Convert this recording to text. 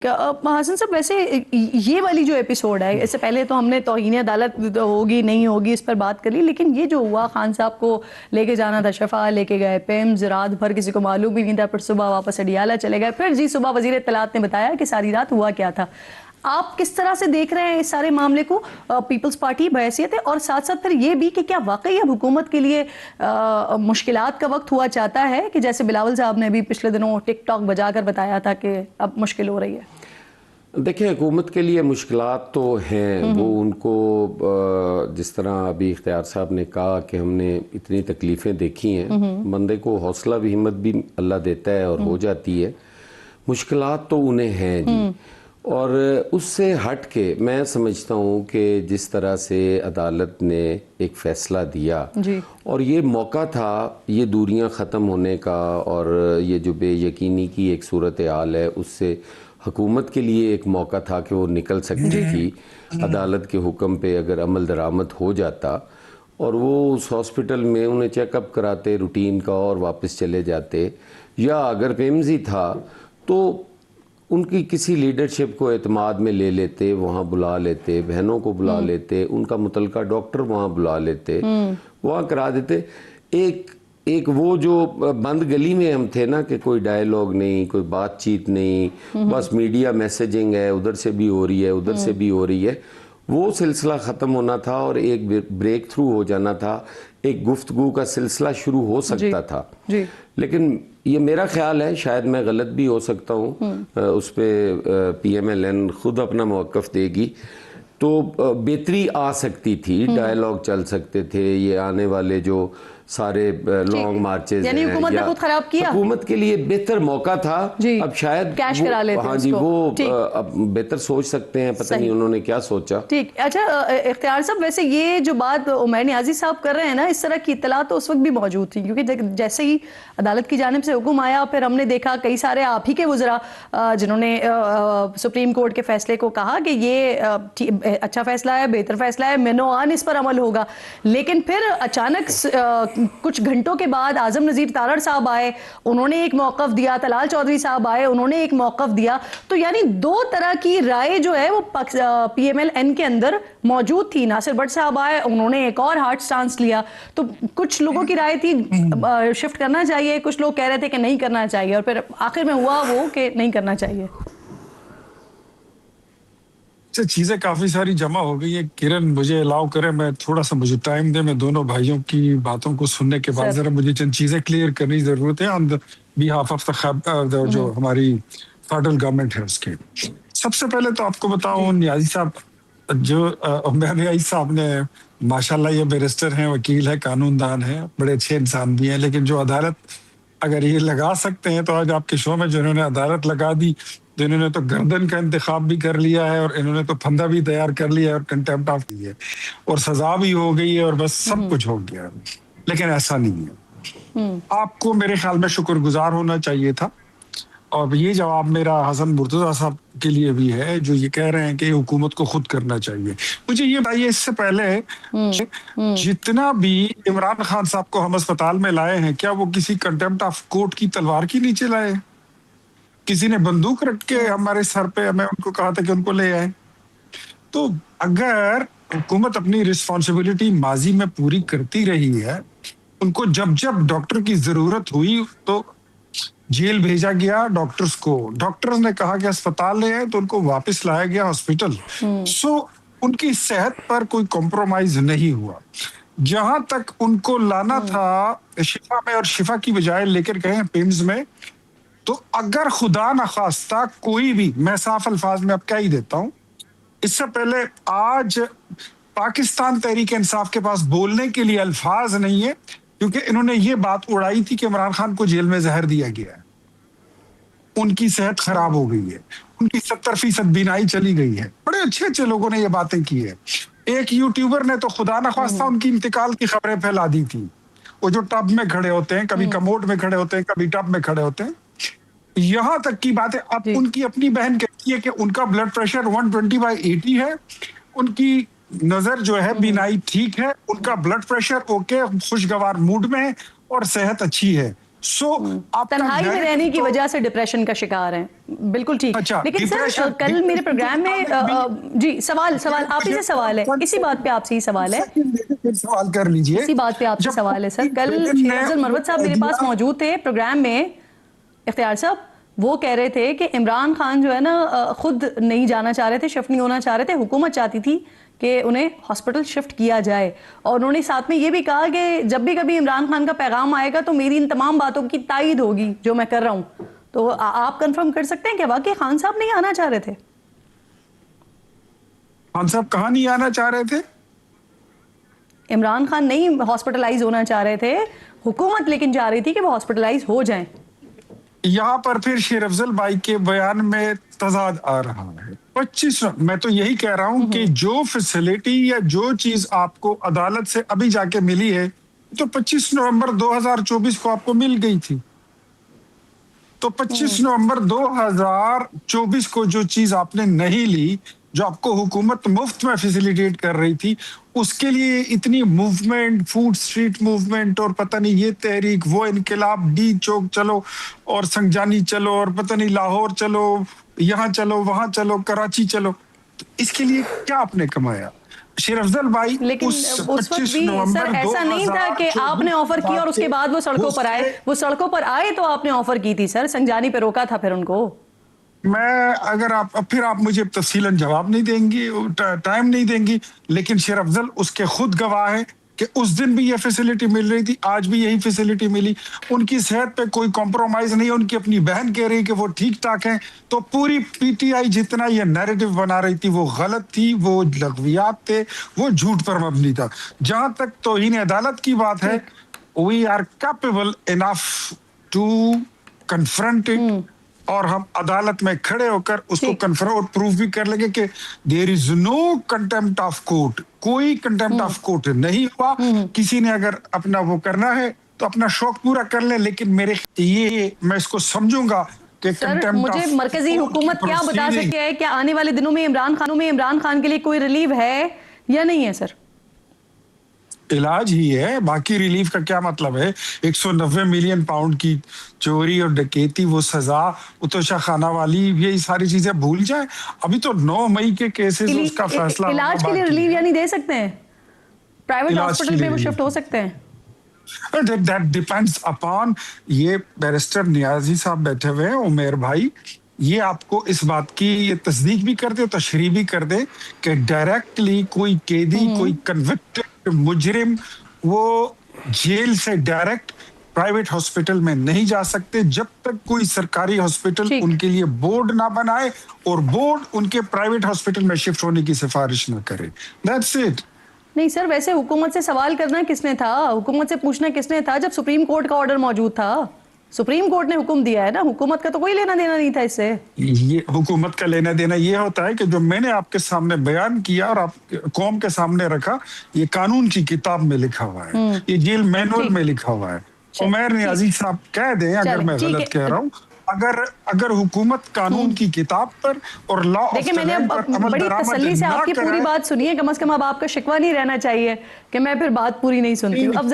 हसन साहब, वैसे ये वाली जो एपिसोड है, इससे पहले तो हमने तौहीन अदालत होगी नहीं होगी इस पर बात करी, लेकिन ये जो हुआ, खान साहब को लेके जाना था, शफा लेके गए, पिम्स रात भर किसी को मालूम ही नहीं था, फिर सुबह वापस अडियाला चले गए, फिर जी सुबह वजीर इत्तलात ने बताया कि सारी रात हुआ क्या था। आप किस तरह से देख रहे हैं इस सारे मामले को पीपल्स पार्टी बहैसियत है, और साथ साथ फिर ये भी कि क्या वाकई अब हुकूमत के लिए मुश्किलात का वक्त हुआ चाहता है कि जैसे बिलावल साहब ने भी पिछले दिनों टिकटॉक बजाकर बताया था कि अब मुश्किल हो रही है। देखिए, हुकूमत के लिए मुश्किलात तो हैं, वो उनको जिस तरह अभी इख्तियार साहब ने कहा कि हमने इतनी तकलीफ़ें देखी हैं, बंदे को हौसला भी हिम्मत भी अल्लाह देता है और हो जाती है। मुश्किलात तो उन्हें हैं जी, और उससे हट के मैं समझता हूँ कि जिस तरह से अदालत ने एक फ़ैसला दिया जी, और ये मौका था ये दूरियां ख़त्म होने का, और ये जो बेयकीनी की एक सूरत हाल है उससे हुकूमत के लिए एक मौका था कि वो निकल सकती थी। अदालत के हुक्म पे अगर अमल दरामद हो जाता और वो उस हॉस्पिटल में उन्हें चेकअप कराते रूटीन का और वापस चले जाते, या अगर पेम्स ही था तो उनकी किसी लीडरशिप को एतमाद में ले लेते, वहाँ बुला लेते, बहनों को बुला लेते, उनका मुतलका डॉक्टर वहाँ बुला लेते, वहाँ करा देते। एक वो जो बंद गली में हम थे ना कि कोई डायलॉग नहीं, कोई बातचीत नहीं, बस मीडिया मैसेजिंग है, उधर से भी हो रही है उधर से भी हो रही है, वो सिलसिला ख़त्म होना था और एक ब्रेक थ्रू हो जाना था, एक गुफ्तगू का सिलसिला शुरू हो सकता था जी। लेकिन ये मेरा ख्याल है, शायद मैं गलत भी हो सकता हूँ, उस पर PMLN खुद अपना मौक़िफ़ देगी, तो बेहतरी आ सकती थी, डायलॉग चल सकते थे, ये आने वाले जो सारे लॉन्ग मार्चेस यानी हुकूमत ने खुद खराब किया, हुकूमत के लिए बेहतर मौका था। अब शायद कैश करा लेते, हाँ जी, वो अब बेहतर सोच सकते हैं, पता नहीं उन्होंने क्या सोचा। ठीक। अच्छा इख्तियार साहब, वैसे ये जो बात उमैर नियाज़ी साहब कर रहे हैं ना, इस तरह की इत्तला तो उस वक्त भी मौजूद थी, क्योंकि जैसे ही अदालत की जानिब से हुक्म आया, फिर हमने देखा कई सारे आप ही के वज़रा जिन्होंने सुप्रीम कोर्ट के फैसले को कहा कि ये अच्छा फैसला है, बेहतर फैसला है, मेनोआन इस पर अमल होगा, लेकिन फिर अचानक कुछ घंटों के बाद आजम नज़ीर तारड़ साहब आए, उन्होंने एक मौक़िफ़ दिया, तलाल चौधरी साहब आए, उन्होंने एक मौक़िफ़ दिया, तो यानी दो तरह की राय जो है वो PMLN के अंदर मौजूद थी। नासिर भट्ट साहब आए, उन्होंने एक और हार्ड स्टांस लिया, तो कुछ लोगों की राय थी शिफ्ट करना चाहिए, कुछ लोग कह रहे थे कि नहीं करना चाहिए, और फिर आखिर में हुआ वो कि नहीं करना चाहिए। चीजें काफी सारी जमा हो गई है। किरण, मुझे अलाउ करे, मैं थोड़ा सा, मुझे टाइम दे, मैं दोनों भाइयों की बातों को सुनने के बाद जरा मुझे चंद चीजें क्लियर करने की जरूरत है ऑन बिहाफ ऑफ द जो हमारी फेडरल गवर्नमेंट है उसके। सबसे पहले तो आपको बताऊं, नियाज़ी साहब जो उमैर नियाज़ी साहब ने माशाल्लाह ये बैरिस्टर हैं, वकील है, कानूनदान है, बड़े अच्छे इंसान भी हैं, लेकिन जो अदालत अगर ये लगा सकते हैं तो आज आपके शो में जो इन्होंने अदालत लगा दी, तो इन्होंने तो गर्दन का इंतखाब भी कर लिया है और इन्होंने तो फंदा भी तैयार कर लिया है और कंटेम्प्ट ऑफ की है और सजा भी हो गई है और बस सब कुछ हो गया। लेकिन ऐसा नहीं है। आपको मेरे ख्याल में शुक्रगुजार होना चाहिए था, और ये जवाब मेरा हसन मुर्तजा साहब के लिए भी है जो ये कह रहे हैं कि हुकूमत को खुद करना चाहिए। मुझे ये बताइए, इससे पहले जितना भी इमरान खान साहब को हम अस्पताल में लाए हैं, क्या वो किसी कंटेम्प्ट ऑफ कोर्ट की तलवार के नीचे लाए? किसी ने बंदूक रख के हमारे सर पे हमें उनको कहा था कि उनको ले आए? तो अगर हुकूमत अपनी रिस्पॉन्सिबिलिटी माजी में पूरी करती रही है, उनको जब जब डॉक्टर की जरूरत हुई तो जेल भेजा गया डॉक्टर्स को, डॉक्टर्स ने कहा कि अस्पताल ले आए तो उनको वापस लाया गया हॉस्पिटल। सो उनकी सेहत पर कोई कॉम्प्रोमाइज नहीं हुआ। जहां तक उनको लाना था शिफा में और शिफा की बजाय लेकर गए पिम्स में, तो अगर खुदा न खास्ता कोई भी, मैं साफ अल्फाज में अब क्या ही देता हूं, इससे पहले आज पाकिस्तान तहरीक इंसाफ के पास बोलने के लिए अल्फाज नहीं है, क्योंकि इन्होंने ये बात उड़ाई थी कि इमरान खान को जेल में जहर दिया गया है, उनकी सेहत खराब हो गई है, उनकी 70% बीनाई चली गई है। बड़े अच्छे अच्छे लोगों ने ये बातें की है। एक यूट्यूबर ने तो खुदा न खास्ता उनकी इंतकाल की खबरें फैला दी थी। वो जो टब में खड़े होते हैं, कभी कमोड में खड़े होते हैं, कभी टब में खड़े होते हैं। यहां तक की बात है, अब उनकी अपनी बहन कहती है कि उनका ब्लड प्रेशर 120/80 है, उनकी नजर जो है बीनाई ठीक है, उनका ब्लड प्रेशर ओके, खुशगवार मूड में है और सेहत अच्छी है। सो आप तन्हाई में रहने की वजह से डिप्रेशन का शिकार हैं, बिल्कुल ठीक। अच्छा, लेकिन सर डिप्रेशन- कल मेरे प्रोग्राम में जी सवाल आप ही से सवाल है, इसी बात पे आपसे ही सवाल है, सवाल कर लीजिए। इसी बात पे आपसे सवाल है सर। कल शेख अफजल मरवत साहब मेरे पास मौजूद थे प्रोग्राम में, इख्तियार साहब, वो कह रहे थे कि इमरान खान जो है ना खुद नहीं जाना चाह रहे थे, शिफ्ट नहीं होना चाह रहे थे, हुकूमत चाहती थी कि उन्हें हॉस्पिटल शिफ्ट किया जाए। और उन्होंने साथ में ये भी कहा कि जब भी कभी इमरान खान का पैगाम आएगा तो मेरी इन तमाम बातों की तायद होगी जो मैं कर रहा हूँ। तो आप कंफर्म कर सकते हैं कि वाकई खान साहब नहीं आना चाह रहे थे? खान साहब कहाँ नहीं आना चाह रहे थे? इमरान खान नहीं हॉस्पिटलाइज होना चाह रहे थे, हुकूमत लेकिन चाह रही थी कि वो हॉस्पिटलाइज हो जाएं। यहाँ पर फिर शेर अफजल भाई के बयान में तजाद आ रहा है। 25 मैं तो यही कह रहा हूँ कि जो फैसिलिटी या जो चीज आपको अदालत से अभी जाके मिली है तो 25 नवंबर 2024 को आपको मिल गई थी। तो 25 नवंबर 2024 को जो चीज आपने नहीं ली, जो आपको हुकूमत मुफ्त में फैसिलिटेट कर रही थी, उसके लिए इतनी मूवमेंट, फूड स्ट्रीट मूवमेंट और पता नहीं ये तहरीक, वो इनकलाब, डी चौक चलो और संगजानी चलो और पता नहीं लाहौर चलो, यहाँ चलो, वहां चलो, कराची चलो, तो इसके लिए क्या आपने कमाया? शेर अफजल भाई लेकिन उस वक्त 25 भी नवंबर सर ऐसा नहीं था कि आपने ऑफर किया और उसके बाद वो सड़कों पर आए। वो सड़कों पर आए तो आपने ऑफर की थी सर, संजानी पे रोका था फिर उनको। मैं अगर आप मुझे तफसीलन जवाब नहीं देंगी, टाइम नहीं देंगी, लेकिन शेर अफजल उसके खुद गवाह है कि उस दिन भी ये फैसिलिटी मिल रही थी, आज भी यही फैसिलिटी मिली। उनकी सेहत पे कोई कॉम्प्रोमाइज नहीं है। उनकी अपनी बहन कह रही कि वो ठीक ठाक हैं। तो पूरी पीटीआई जितना ये नैरेटिव बना रही थी वो गलत थी, वो लग़वियात थे, वो झूठ पर मबनी था। जहां तक तौहीन अदालत की बात है, we are capable enough to confront it, और हम अदालत में खड़े होकर उसको कन्फर्म और प्रूफ भी कर लेंगे कि there is no contempt of court. कोई कंटेम्प्ट ऑफ कोर्ट नहीं हुआ। किसी ने अगर अपना वो करना है तो अपना शौक पूरा कर ले, लेकिन मेरे ये मैं इसको समझूंगा कि सर मुझे मरकजी हुकूमत क्या बता सकती है कि आने वाले दिनों में इमरान खान के लिए कोई रिलीफ है या नहीं है? सर इलाज ही है, बाकी रिलीफ का क्या मतलब है? 190 मिलियन पाउंड की चोरी और डकैती, वो सजा, उतोशा खाना वाली, ये सारी चीजें भूल जाए। अभी तो 9 मई के केसेस उसका फैसला इलाज के लिए रिलीफ यानी दे सकते हैं, प्राइवेट हॉस्पिटल में वो शिफ्ट हो सकते हैं। That depends upon, ये बैरिस्टर नियाजी साहब बैठे हुए हैं, उमेर भाई, ये आपको इस बात की ये तस्दीक भी कर दे, तशरीह भी कर दे कि डायरेक्टली कोई कैदी, कोई कन्विक्टेड मुजरिम वो जेल से डायरेक्ट प्राइवेट हॉस्पिटल में नहीं जा सकते जब तक कोई सरकारी हॉस्पिटल उनके लिए बोर्ड ना बनाए और बोर्ड उनके प्राइवेट हॉस्पिटल में शिफ्ट होने की सिफारिश ना करे। That's it. नहीं सर, वैसे हुकूमत से सवाल करना किसने था, हुकूमत से पूछना किसने था जब सुप्रीम कोर्ट का ऑर्डर मौजूद था? सुप्रीम कोर्ट ने हुक्म दिया है ना, हुकूमत का तो कोई लेना देना नहीं था इससे। ये हुकूमत का लेना देना ये होता है कि जो मैंने आपके सामने बयान किया और आप कौम के सामने रखा, ये कानून की किताब में लिखा हुआ है, ये जेल मैनुअल में लिखा हुआ है। उमर नियाजी साहब कह दें अगर मैं गलत कह रहा हूँ, अगर हुकूमत कानून की किताब पर और लॉ ऑफ देखिए, मैंने बड़ी तसल्ली से आपकी पूरी बात सुनी है, कम से कम अब आपका शिकवा नहीं रहना चाहिए कि मैं फिर बात पूरी नहीं सुनती हूँ। अब